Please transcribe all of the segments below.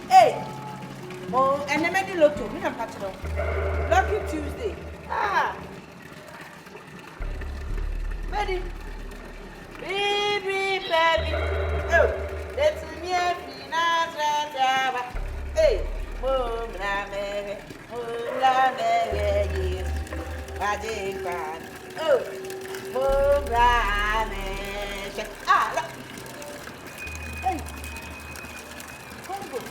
Hey! Oh, and the many lotto, we have patched up. Lucky Tuesday. Ah! Ready? Baby, baby. Oh, let's me a finance. Hey! Mom, la baby, magic fan. Oh, mom, ah, look. Hey, horrible.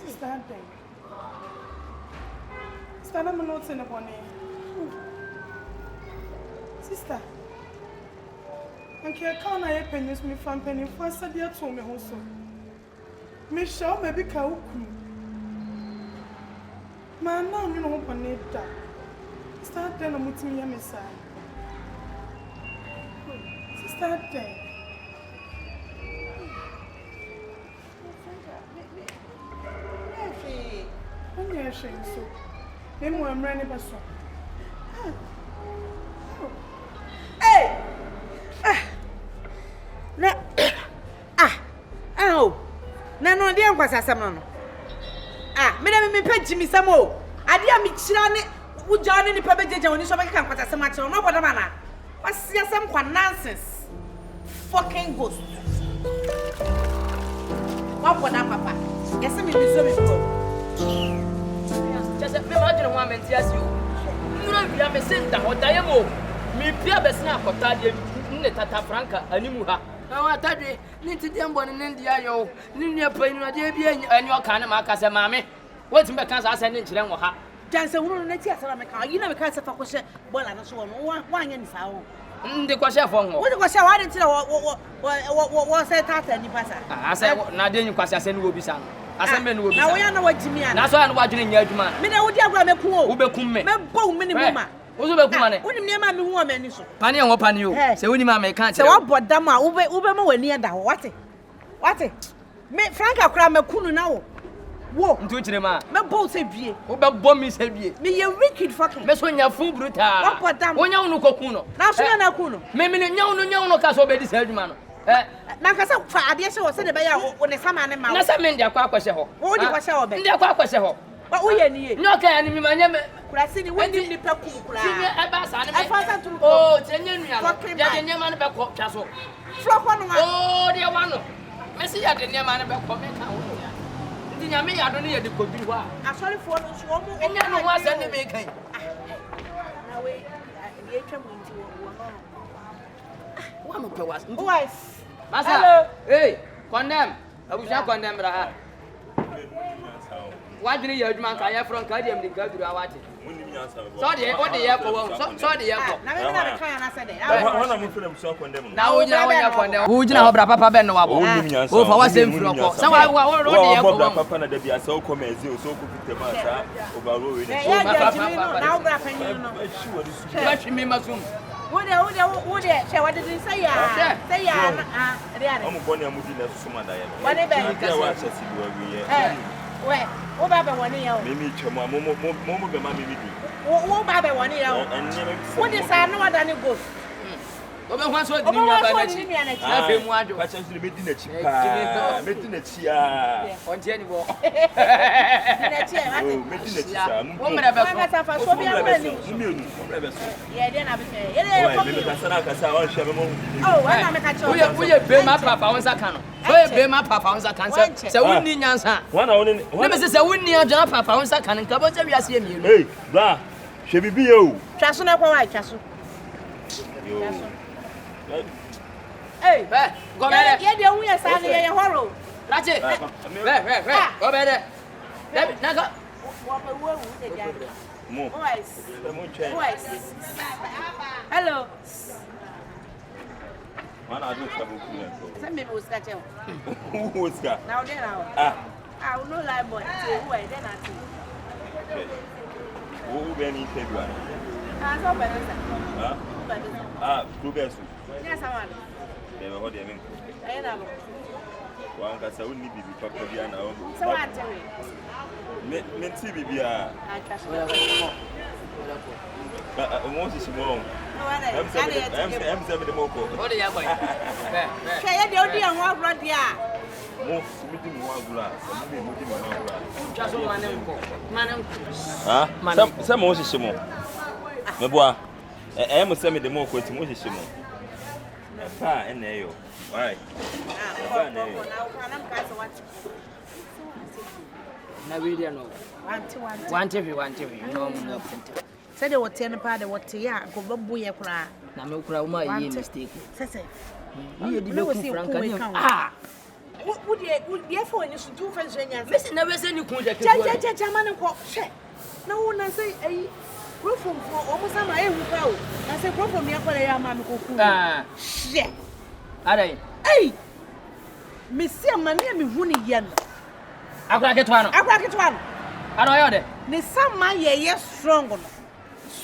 Sister, Sister, I'm not in the morning. Sister. And can count I pennies me from penny for Sadia told me also. Me show maybe Kauku. Man, now you know upon it. Start then I'm with me a missile. Start then. I'm not ashamed so. Then I'm running a song. Hey! No, dear, was a salmon. Ah, Madame, me pet me some more. I dear me, Chilani, would join any public when you shall come with so much or no, what a man. What's your some nonsense? Fucking ghost. What would I, Papa? Yes, I'm in the just imagine one man tells you. You don't be a messenger or diamo. Me, Pia Besna, Cotadia, Neta Franka, and Nimuha. Now, ATADWE, Ninty Dembo and India, yo, Ninia Plain, and your kind of Marcus and Mammy. What's in the Kansas I send into them? Just a woman, let's get a car. You never can't say for question. Well, I don't know one in sound. The question for what was I didn't know what was that and you pass. I said, now then you pass, I send will be some. I said, men will be. Now, we are not what Jimmy and that's why I'm watching your man. Men, I would have a pool, who become me, bone minimum. Who's the money? Wouldn't near my woman? Panny and open you. Say, when you mamma can't say, what but Dama, Uber near that. What it? Me FRANKA cram a coon now. Walk into the man. My boat say be. Uber bomb is heavy. Me, you wicked fucking. Miss when you're full brutal. What but Dama? When you know Cocuno. Now, so you're Kuno. Maybe no castle by this head man. Nankasa for Adia was said by when the summer and man. That's a man, their quack was a hole. What do you was our bed? Their quack was a hole. But we are near. No, can you remember? I see the wedding the Pacu. I found to oh, 10 years. Your man about Cop Castle. Flop on oh, dear one. Messi had the name man about comment. I don't need the good. I'm sorry for the swamp and never was any making. Now, wait, one of the was wife. Hello, hey, condemn. I wish I condemn her. Why did you man carry from Cadium the girl to our watch? Sorry, what the airport? Sorry, the airport. Now, I'm from so condemned. Now, we are who did not have Papa Benoit. Oh, for what's in front. So I want Papa to be a so common, so could be the overruled. Now, Grapping, you know, sure. What did you say? Say, I'm going to move in the summer. Where? What about 1 year? Maybe Momo, Mammy. What about 1 year? What is I know than it goes? Once what do you mean? I've been wondering what you're making a chip. Making a chia on January. Making a chia. Woman about yeah, then I'll be oh, I'm a catcher. We have been my papa on Zakano. We my papa on Zakan. So we need answer. One only. What is a winning job papa on Zakan and Cabot? We are seeing you. Hey, blah. She be you. Trust on white castle. Hey, go back. Yeah, we are standing in a horror. That's it. Go back. Now, hello. Some people was catching. Who was that? Now, then, I will not lie, but who I then I who will be in February? Blue bears. Yes, I want. They were what they mean. I know. Wanka sa woni bibi papa bia na wo. So what are Me ti bibi a. Mo si mo. Em se me de moko. O de ya boy. Kaya de odi an wa bro dia. Mo mi di mo agula. Mo di mo agula. Chaso manenko. Ah? Sa mo si mo. Me boa. Mo se me de moko ti mo si mo. Pa eneyo. Alright. Na video no. One TV. No. Say the what ten pa the what ya go babu ye kura. Na me kura uma ye mistake. Say. Ni di be ku Franka ni. Ah. Wo de phone ni su tu fa nya. Me se na be se ni kun je ke. Ja man ko. Hwe. Na wo na say ai Profom o mo sama e hu pa o. Na say profom ya kwara ya ma me ko ku. Ah. Hwe. Adai. Hey! Messi amane me hu ni ye no. Akwa ketwa no. Ano yo de? Ne sama ye strong no.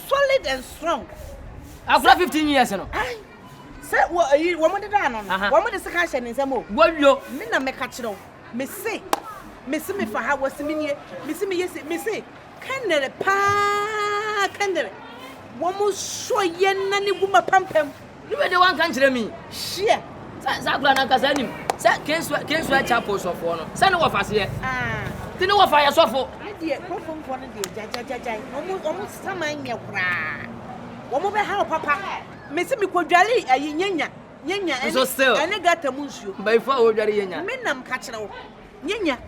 Solid and strong. Akwa 15 years no. Say wo mo de da no. Wo mo de sika hye ne nsam o. Wodwo. Me na me ka kire o. Messi me fa ha wasi me nie. Messi kanere pa kanere. Wo mo so ye na ne guma pampam. You be the one can tell me. Share. Zakula na kasa nim. Sa kensu a chapo so for no. Sa no wafa se. Ti no wafa ya so for. Die profom for no die jajajajai. Wo mo saman me kura. Wo mo be ha papa. Me se me kodwale ayi nyanya. So still. Ene gata mu nsuo. By for wo dware yenya. Me nam ka kire wo. Nyanya.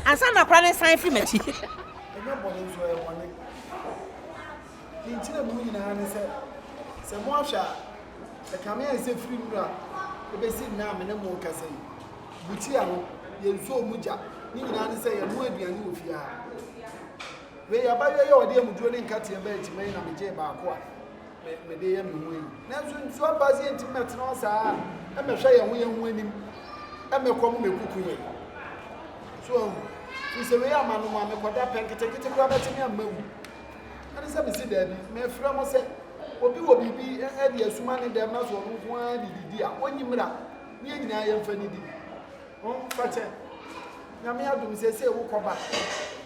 Ansa na kura ne san fi machi. Enye bole nso e woni. Kinchira mu nyina ne se mo ahwa e kamea se free nura e be sin na me ne mo kasa yi. Buti a no ye nso muja. Ni nyina ne se ye mo aduane wo fia. We ya ba ye ode amuduo ne nkate e ba etimai na meje ba ko a. Me de ye me hu yi. Na nso abazi entimet no sa e me hwe ye ho ye hu anim. E me kom me kuku ye. So se we ama no ma me koda penkete kwa betimi amawu. Ani se me si da bi me fra mo se obi wo bibi e de asuma ne dem na so no ho a didi a onyimra ne nyina ye mfa ni di fache na me adum se wo koba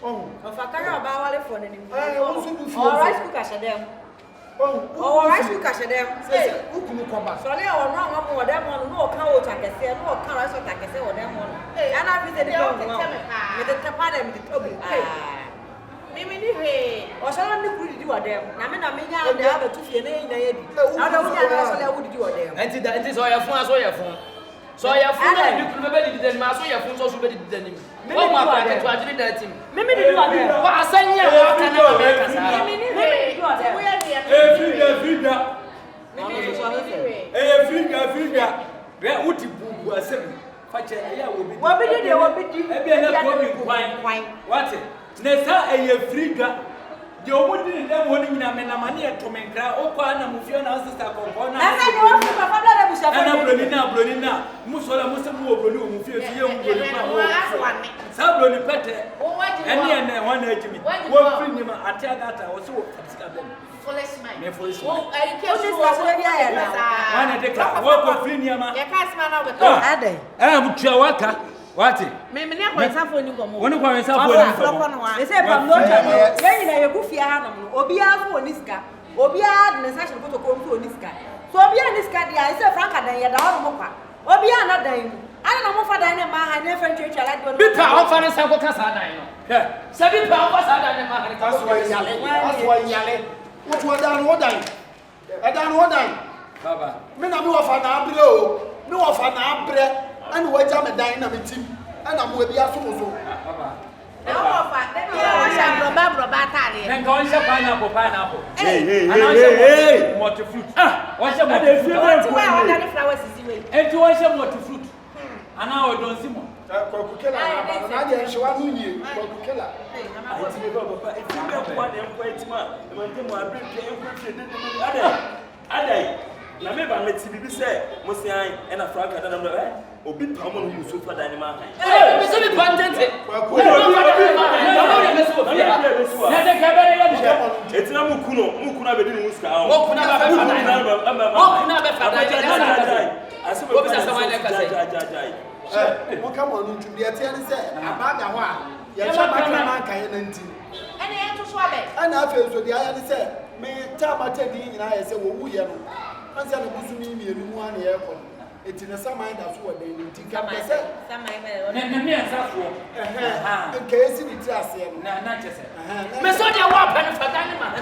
Fakara ba wale for ne ni. wo so du fi Rice cooker shedem. Rice cooker shedem. Se ukunu koba So le o no mo wo dem no no ka wo takese no ka rice takese wo dem no. Ana fi se de ko me de tapa dem de tobi. Mimi ni he o so no kuri di wo dem na me nya de aba tu fie na nyina ye di. Na da wo nya na so le wo di wo dem. Enti so ya fun so ya fun na di kuru be di den ma so ya fun so be di den ni. O ma pa ke to ajiri da tim. Mimi di wo dem. Wa asanya wa kana wa me kasa. Mimi ni he di wo dem. Frida. Frida. We uti bubu asem. Fache ya wo bi. Wo bi di. E bi na ko mi kwan. What? Ne sa Frida. Je omudi ni dem woni nyina me na mane etomenkra okwa na mufio na sister konko na. Na sa ni wo fi papa bla da busa fa. Na broni na. Musola musem wo broni o mufio fi ye broni ma. Sa broni pete. Ene wana ejimi. Wo free ni ma atiagata wo so fatika be. Me foolish man. Oh, I can't so le dia ya na. Wana de ka wo ko free ni ma. Ya ka sima na we to. Ade. Mutua waka. What? Me ne kwa nsafo ni komo. Woni kwa nsafo ni komo. E se pam no cha no. Ye nyina ye ku fia ha no. Obi afo oni sika. Obi a de session photo ko mfu oni sika. So obi a ni sika dia e se Franka dan ye da ho no kwa. Obi a na dan. Ana na mo fa dan ne ma ha ne fa ntwetwa la do no. Bi pa o fa ne san ko kasa dan no. He. Se bi pa o fa sa dan ne ma ha ne ka so yale. What wa dan wo dan. E dan wo dan. Baba. Me na me wa fa na abre o. Me wa fa na abre. Ani waja me dan na me tim. Ana mo bi aso so. Baba. Na wo fa. Ya wa sha broba tare. Nka on sha pineapple. Hey. Multifruit. On sha multifruit. Why on the flowers is we? Enti on sha multifruit. Ana o don simo. Kwa kukela na je nshwa nu yie. Kwa kukela. Enti me baba. Enti me kwa na nkwa etima. E mo mo abri pie nkwa pie de. Adai. Na me ba meti bibi se mo se an e na Franka da na obi pa mo no so fa dan ma han. Me se bi pantente. Na de ka be ya de. Etina mu kuno abedi ni muska ahụ. Mo kuna ba fa dan. Mo kuna ba fa dan. Asebe Obi sa sama ile kasa. What come on to the attendant said about the one. Yes, I'm not going to. And I to swallow. And I feel so the other said, may Tabata Dean and I said, well, we are. I said, it was me and one airport. It's in a summer that's what they need to come. I said, some in case it's just not just Mesodia weapon for Dynama.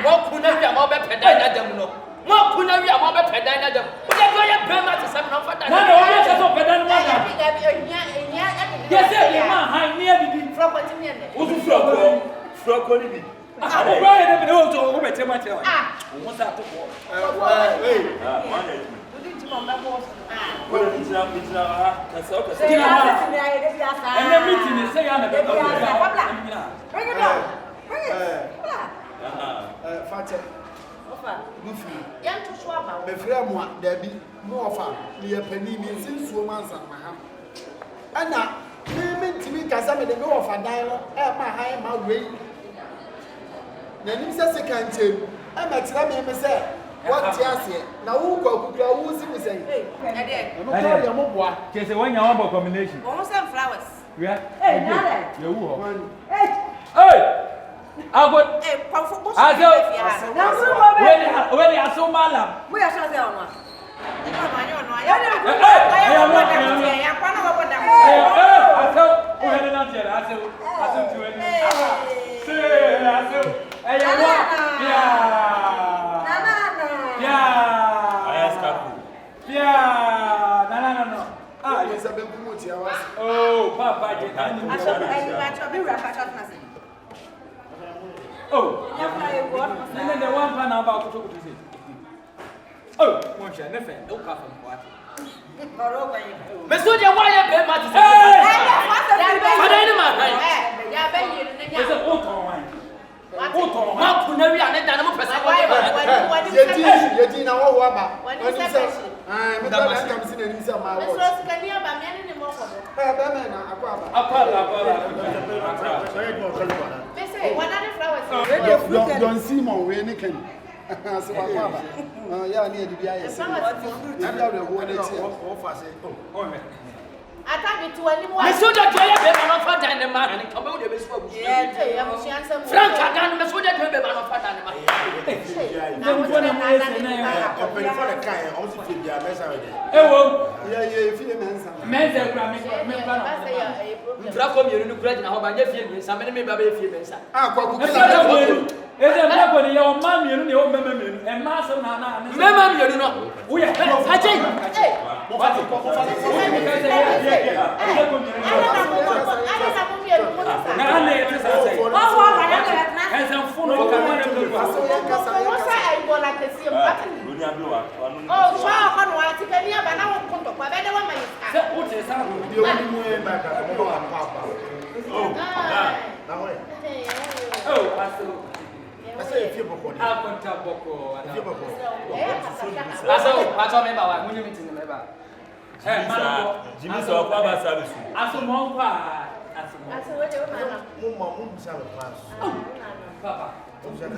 What could I be a mobile pedana? What could I be a mobile pedana? But I go a permit to some of that. Yes, near the property. Nanim says second chain. I'm at Rami say, what just here? Now who go see me say? I'm not telling you more. Just a 1 hour combination. Almost some flowers. Yeah. Hey, hey! I got a comfortable. When they are so malam. We are so there. Oh, Papa, the one plan about to say. Oh, one shall never no coffee. Mesodia, why I pay much? There's a water wine. What could I be an animal person? Yetina Waba. I'm not coming in his mouth. Don't see more when you can. Yeah, near the BIS. I can't be to anyone. I saw that I am not and come out of his book. Franka, I saw that I Jimmy saw Papa service. I saw more Papa.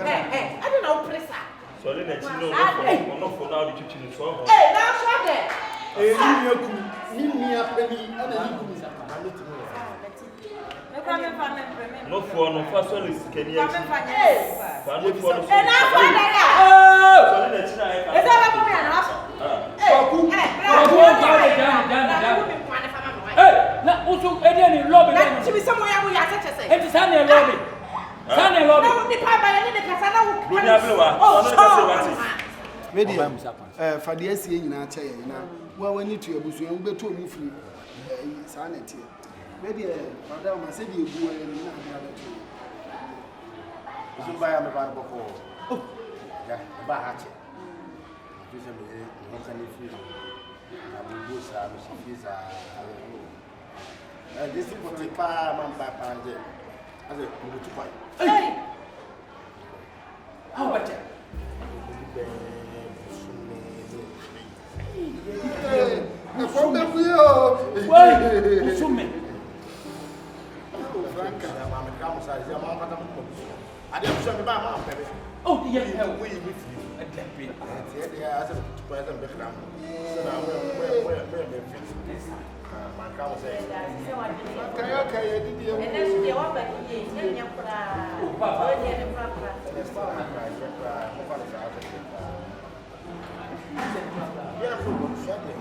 Hey, I don't know, Pressa. So then it's no for now the kitchen is so. Hey, now shut it. No for no first one is Kenya. For the SCA in our chair, well, we need to abuse you and be too free. Sanity. Maybe Madame, I said you go and you buy a before. Oh, yeah, buy hatchet. This is what the man by Pande. I said, hey! How much? Franka, I didn't show me my mom, baby. Oh, yeah, We with you. I can't be. Yeah, I said, President Beckham. So now we're my cousin says, okay, I did you. And then she went back to the Yeah, shopping.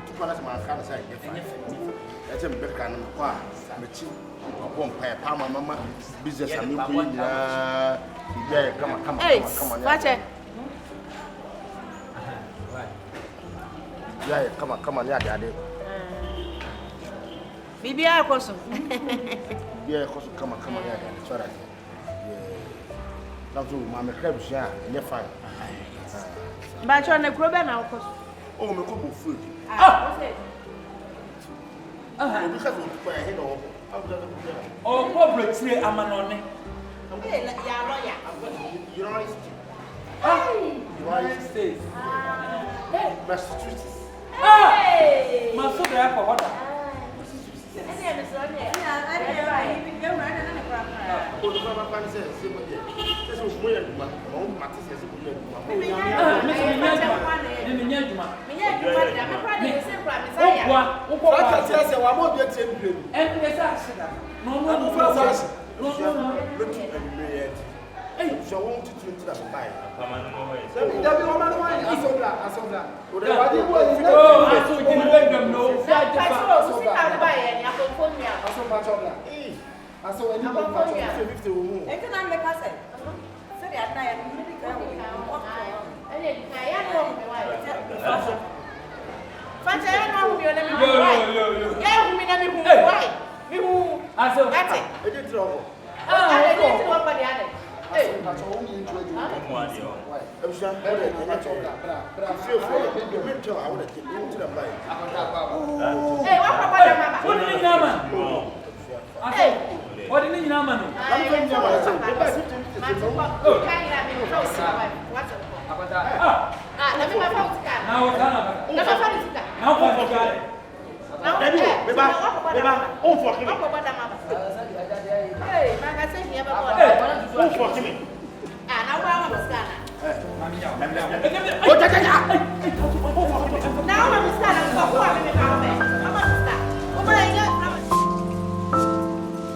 Tupalas my car side. That's a big kind of car. I won't pay mama business and you yeah, come on. Hey, FAKYE. Yeah, come on, yeah, daddy. Bibi akoso. Yeah, come on, yeah, that's what I said. Yeah. That's what my crab share, you're fine. But you're on the crowbar now, of course. Oh, my cup of food. What's it? Because we put a head over. Oh, public say I'm an on it. Hey, yeah, lawyer. United States. Massachusetts. Hey! My food there for what? So won't you to that buy? Oh,